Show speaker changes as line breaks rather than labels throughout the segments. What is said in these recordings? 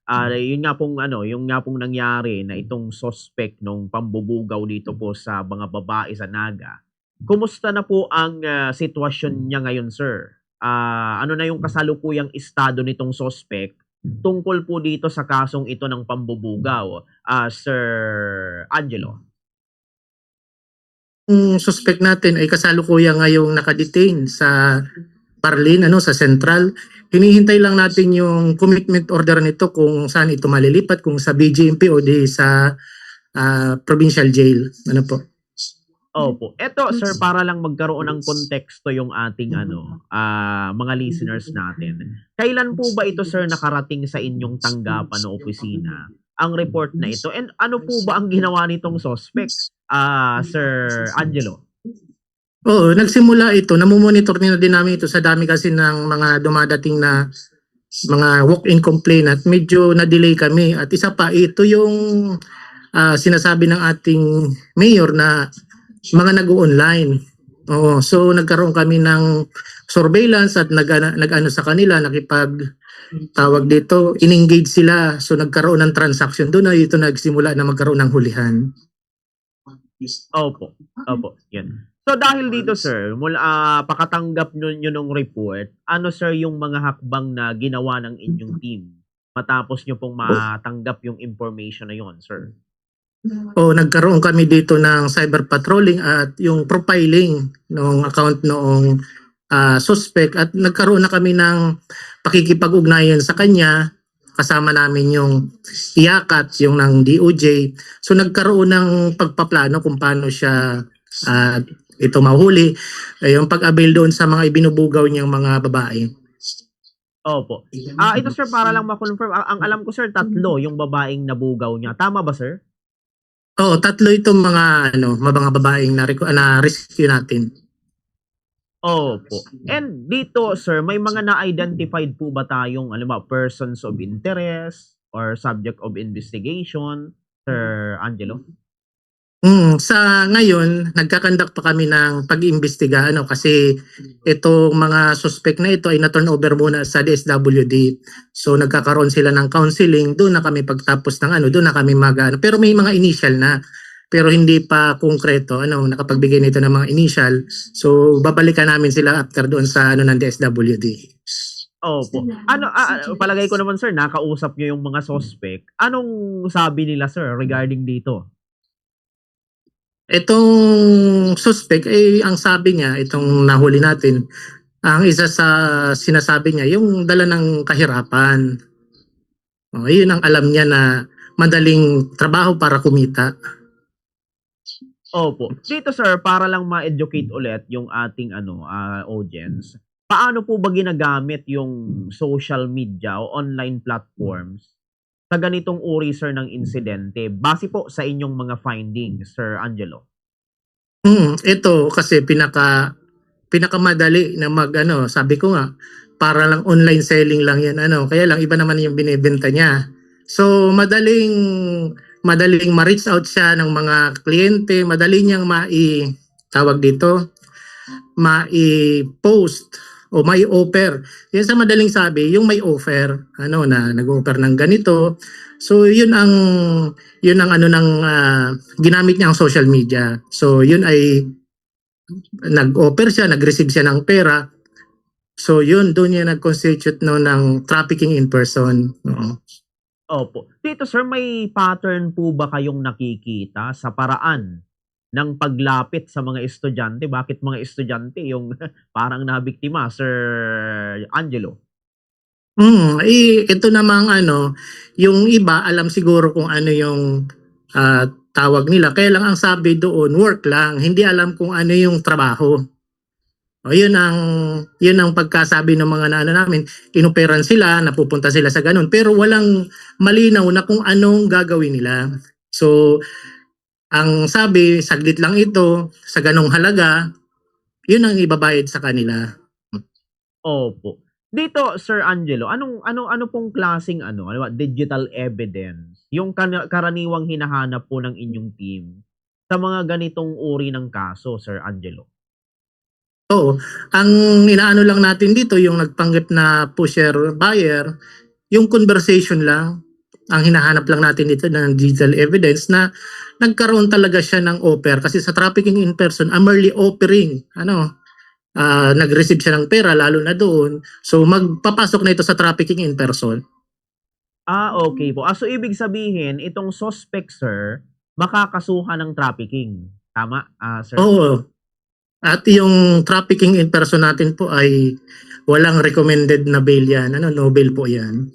Yun nga pong ano, yung nga pong nangyari na itong suspect nung pambubugaw dito po sa mga babae sa Naga. Kumusta na po ang, sitwasyon niya ngayon, sir? Ano na yung kasalukuyang estado nitong suspect tungkol po dito sa kasong ito ng pambubugaw, Sir Angelo?
Yung suspect natin ay kasalukuyan ngayong nakadetain sa Parlin, sa Central. Hinihintay lang natin yung commitment order nito kung saan ito malilipat, kung sa BGMP o di sa provincial jail. Ano po?
Opo. Eto sir, para lang magkaroon ng konteksto yung ating ano, mga listeners natin. Kailan po ba ito sir nakarating sa inyong tanggapan o opisina, ang report na ito? And ano po ba ang ginawa nitong suspect, Sir Angelo?
Oo, nagsimula ito. Namumonitor din namin ito sa dami kasi ng mga dumadating na mga walk-in complainant. Medyo na-delay kami. At isa pa, ito yung sinasabi ng ating mayor na mga nag-online. Oo, so nagkaroon kami ng surveillance at nag-ano sa kanila, tawag dito, in-engage sila. So nagkaroon ng transaction doon na ito nagsimula na magkaroon ng hulihan.
Opo, opo, yan. So dahil dito sir, mula pakatanggap nyo nung report, ano sir yung mga hakbang na ginawa ng inyong team matapos nyo pong matanggap yung information na yon, sir?
Nagkaroon kami dito ng cyber patrolling at yung profiling ng account noong suspect at nagkaroon na kami ng pakikipag-ugnayan sa kanya, kasama namin yung IACAT, yung ng DOJ. So nagkaroon ng pagpaplano kung paano siya ito mahuli, yung pag-avail doon sa mga ibinubugaw niyang mga babae.
Opo. Ito sir, para lang ma-confirm, ang alam ko sir, 3 yung babaeng nabugaw niya. Tama ba sir?
Oo, 3 itong mga babaeng na-rescue natin.
Opo. And dito, sir, may mga na-identified po ba tayong, alam mo, persons of interest or subject of investigation, Sir Angelo?
Sa ngayon, nagkakandak pa kami ng pag-iimbestiga kasi itong mga suspect na ito ay na-turn over muna sa DSWD. So nagkakaroon sila ng counseling, doon na kami pagtapos ng doon na kami pero may mga initial na. Pero hindi pa konkreto, nakapagbigay nito ng mga initial. So babalikan namin sila after doon sa ng DSWD.
Opo. Palagay ko naman sir, nakausap niyo yung mga suspect. Anong sabi nila sir regarding dito?
Itong suspect, ang sabi niya, itong nahuli natin, ang isa sa sinasabi niya, yung dala ng kahirapan. Yun ang alam niya na madaling trabaho para kumita.
Opo. Dito sir, para lang ma-educate ulit yung ating audience, paano po ba ginagamit yung social media o online platforms sa ganitong uri sir ng insidente base po sa inyong mga findings, Sir Angelo?
Ito kasi pinakamadali na sabi ko nga, para lang online selling lang yan kaya lang iba naman yung binebenta niya. So madaling ma-reach out siya ng mga kliyente, madali niyang mai-post o may offer. Yan sa madaling sabi, yung may offer, na nag-offer ng ganito. So yun ang ginamit niya ang social media. So yun ay nag-offer siya, nag-receive siya ng pera. So yun, doon niya nag-constitute ng trafficking in person.
Opo. Dito sir, may pattern po ba kayong nakikita sa paraan ng paglapit sa mga estudyante? Bakit mga estudyante yung parang nabiktima, Sir Angelo?
Ito namang yung iba alam siguro kung ano yung tawag nila. Kaya lang ang sabi doon, work lang. Hindi alam kung ano yung trabaho. Yun ang pagkasabi ng mga namin. Inoperan sila, napupunta sila sa ganun. Pero walang malinaw na kung anong gagawin nila. So, ang sabi, saglit lang ito, sa ganong halaga, yun ang ibabayad sa kanila.
Opo. Dito, Sir Angelo, ano pong klaseng digital evidence yung karaniwang hinahanap po ng inyong team sa mga ganitong uri ng kaso, Sir Angelo?
Oo. Ang inaano lang natin dito, yung nagpanggap na pusher buyer, yung conversation lang. ang hinahanap lang natin dito ng digital evidence na nagkaroon talaga siya ng offer kasi sa trafficking in person, a merely offering, nag-receive siya ng pera lalo na doon. So magpapasok na ito sa trafficking in person.
Okay po. So ibig sabihin itong suspect, sir, makakasuhan ng trafficking, tama, sir?
Oo. At yung trafficking in person natin po ay walang recommended na bail yan. No bail po yan.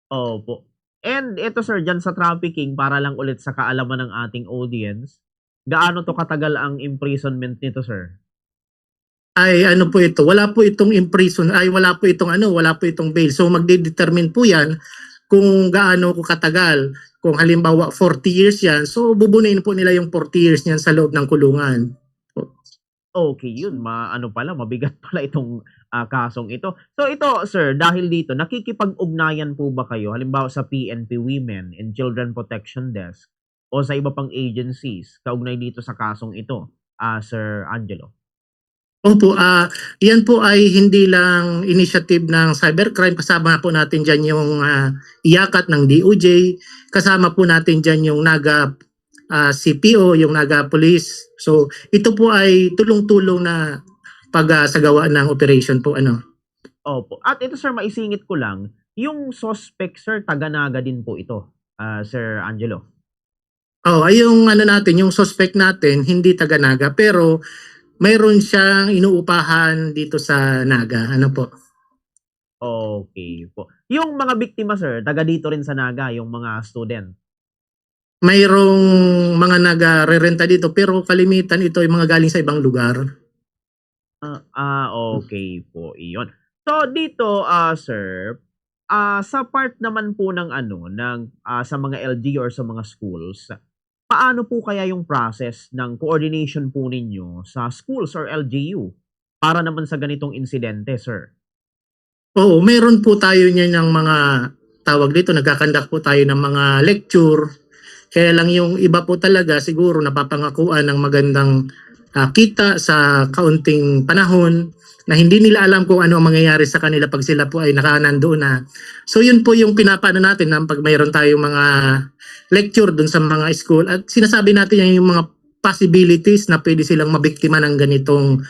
Opo. And ito, sir, diyan sa trafficking para lang ulit sa kaalaman ng ating audience, gaano 'to katagal ang imprisonment nito, sir?
Ay ano po ito, wala po itong bail. So magde-determine po yan kung gaano ko katagal. Kung halimbawa 40 years yan, so bubunuin po nila yung 40 years niyan sa loob ng kulungan.
Okay, yun ano pala, mabigat pala itong, kasong ito. So ito, sir, dahil dito nakikipag-ugnayan po ba kayo halimbawa sa PNP Women and Children Protection Desk o sa iba pang agencies kaugnay dito sa kasong ito, Sir Angelo?
Opo, yan po ay hindi lang initiative ng cybercrime. Kasama po natin dyan yung iyakat ng DOJ. Kasama po natin dyan yung Naga CPO, yung Naga Police. So ito po ay tulong-tulong na pagsagawa ng operation po.
Opo. At ito, sir, maisingit ko lang, yung suspect, sir, taga-Naga din po ito, Sir Angelo?
Ay yung natin, yung suspect natin, hindi taga-Naga, pero mayroon siyang inuupahan dito sa Naga. Ano po?
Okay po. Yung mga biktima, sir, taga dito rin sa Naga, yung mga student?
Mayroong mga nag-rerenta dito, pero kalimitan ito ay mga galing sa ibang lugar.
Okay po, iyon. So dito, sir, sa part naman po ng sa mga LG or sa mga schools, paano po kaya yung process ng coordination po ninyo sa schools or LGU para naman sa ganitong insidente, sir?
Oo, meron po tayo niyan ng mga tawag dito, nagkakandak po tayo ng mga lecture. Kaya lang yung iba po talaga siguro napapangakuan ng magandang kita sa kaunting panahon na hindi nila alam kung ano ang mangyayari sa kanila pag sila po ay nandoon na. So yun po yung pinapaano natin na pag mayroon tayong mga lecture dun sa mga school at sinasabi natin yung mga possibilities na pwede silang mabiktima ng ganitong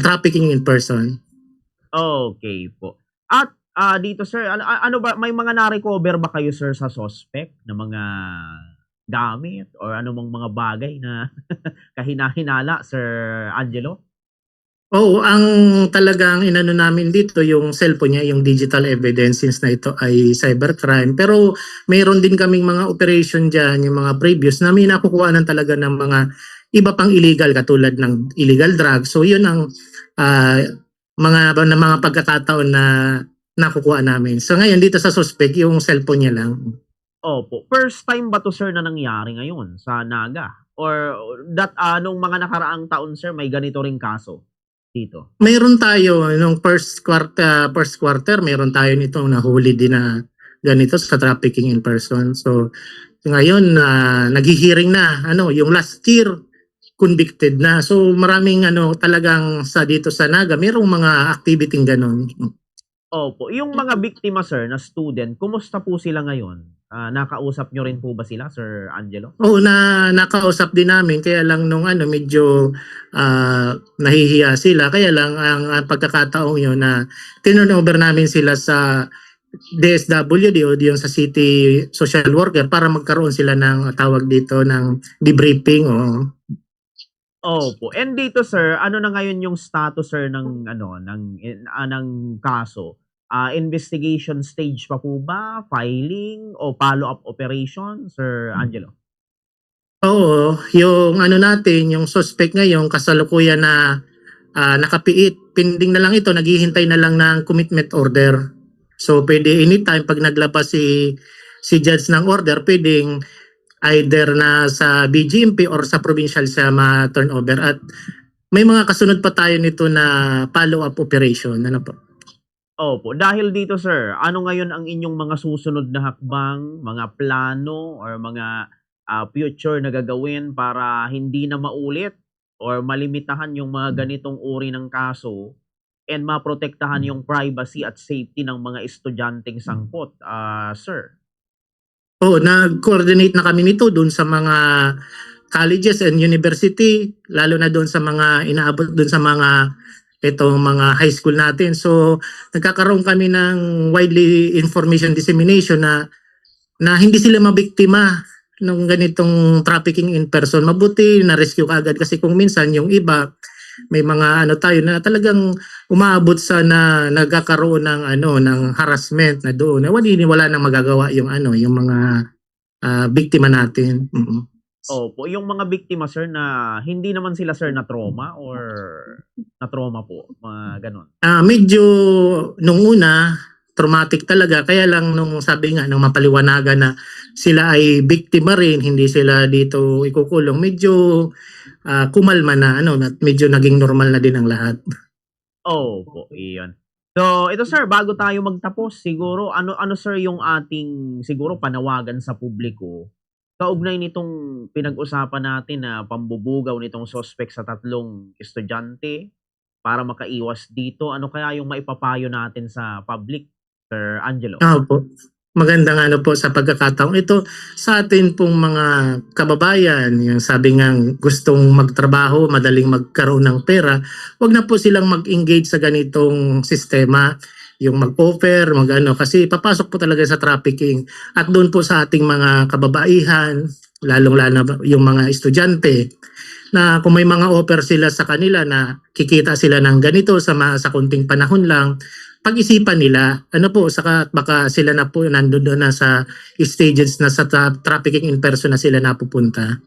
trafficking in person.
Okay po. At dito, sir, ano ba, may mga na-recover ba kayo, sir, sa suspect na mga gamit or anumang mga bagay na kahina-hinala, Sir Angelo?
Oo, ang talagang inano namin dito yung cellphone niya, yung digital evidence since na ito ay cybercrime. Pero mayroon din kaming mga operation dyan, yung mga previous na may nakukuhanan talaga ng mga iba pang illegal katulad ng illegal drugs. So yun ang mga pagkakataon na nakukuha namin. So ngayon dito sa suspect, yung cellphone niya lang.
Opo. First time ba 'to, sir, na nangyari ngayon sa Naga? Or nung mga nakaraang taon, sir, may ganito ring kaso dito?
Mayroon tayo nung first quarter, mayroon tayo nitong nahuli din na ganito sa trafficking in person. So ngayon naghihiring na yung last year convicted na. So maraming talagang sa dito sa Naga, mayroong mga activity ganon.
Opo. Yung mga biktima, sir, na student, kumusta po sila ngayon? Nakausap nyo rin po ba sila, Sir Angelo?
Oo, nakausap din namin kaya lang nung medyo nahihiya sila. Kaya lang ang pagkakataong yun na turnover namin sila sa DSWD o yung sa city social worker para magkaroon sila ng tawag dito ng debriefing.
Opo. And dito, sir, ano na ngayon yung status, sir, ng kaso? Investigation stage pa po ba? Filing o follow-up operation, Sir Angelo?
Oo, yung natin, yung suspect ngayon kasalukuyan na nakapiit. Pending na lang ito, naghihintay na lang ng commitment order. So pwede anytime pag naglabas si judge ng order, pwedeng either na sa BGMP or sa provincial siya ma-turnover. At may mga kasunod pa tayo nito na follow-up operation. Ano po?
Opo. Dahil dito, sir, ano ngayon ang inyong mga susunod na hakbang, mga plano, or mga future na gagawin para hindi na maulit or malimitahan yung mga ganitong uri ng kaso and maprotektahan yung privacy at safety ng mga estudyanteng sangkot, sir?
nag-coordinate na kami nito doon sa mga colleges and university, lalo na doon sa mga inaabot doon sa mga itong mga high school natin. So, nagkakaroon kami ng widely information dissemination na hindi sila mabiktima ng ganitong trafficking in person. Mabuti na rescue kaagad kasi kung minsan yung iba may mga tayo na talagang umaabot sa na nagkakaroon ng ng harassment na doon. Wala nang magagawa yung yung mga biktima natin.
Opo, yung mga biktima sir na hindi naman sila sir na trauma or na trauma po, mga ganon.
Medyo nung una traumatic talaga, kaya lang nung sabi nga nung mapaliwanagan na sila ay biktima rin, hindi sila dito ikukulong, medyo kumalma na medyo naging normal na din ang lahat.
Opo, iyon. So, ito sir, bago tayo magtapos, siguro ano sir yung ating siguro panawagan sa publiko kaugnay nitong pinag-usapan natin na pambubugaw nitong suspect sa 3 estudyante para makaiwas dito. Ano kaya yung maipapayo natin sa public, Sir Angelo?
Opo. Magandang po sa pagkakataong ito sa atin pong mga kababayan, yung sabi nga gustong magtrabaho, madaling magkaroon ng pera, wag na po silang mag-engage sa ganitong sistema, yung mag-offer, kasi papasok po talaga sa trafficking. At doon po sa ating mga kababaihan, lalong-lalo yung mga estudyante, na kung may mga offer sila sa kanila na kikita sila ng ganito sa kunting panahon lang, pag-isipan nila, saka baka sila na po nandun na sa stages na sa trafficking in person na sila napupunta.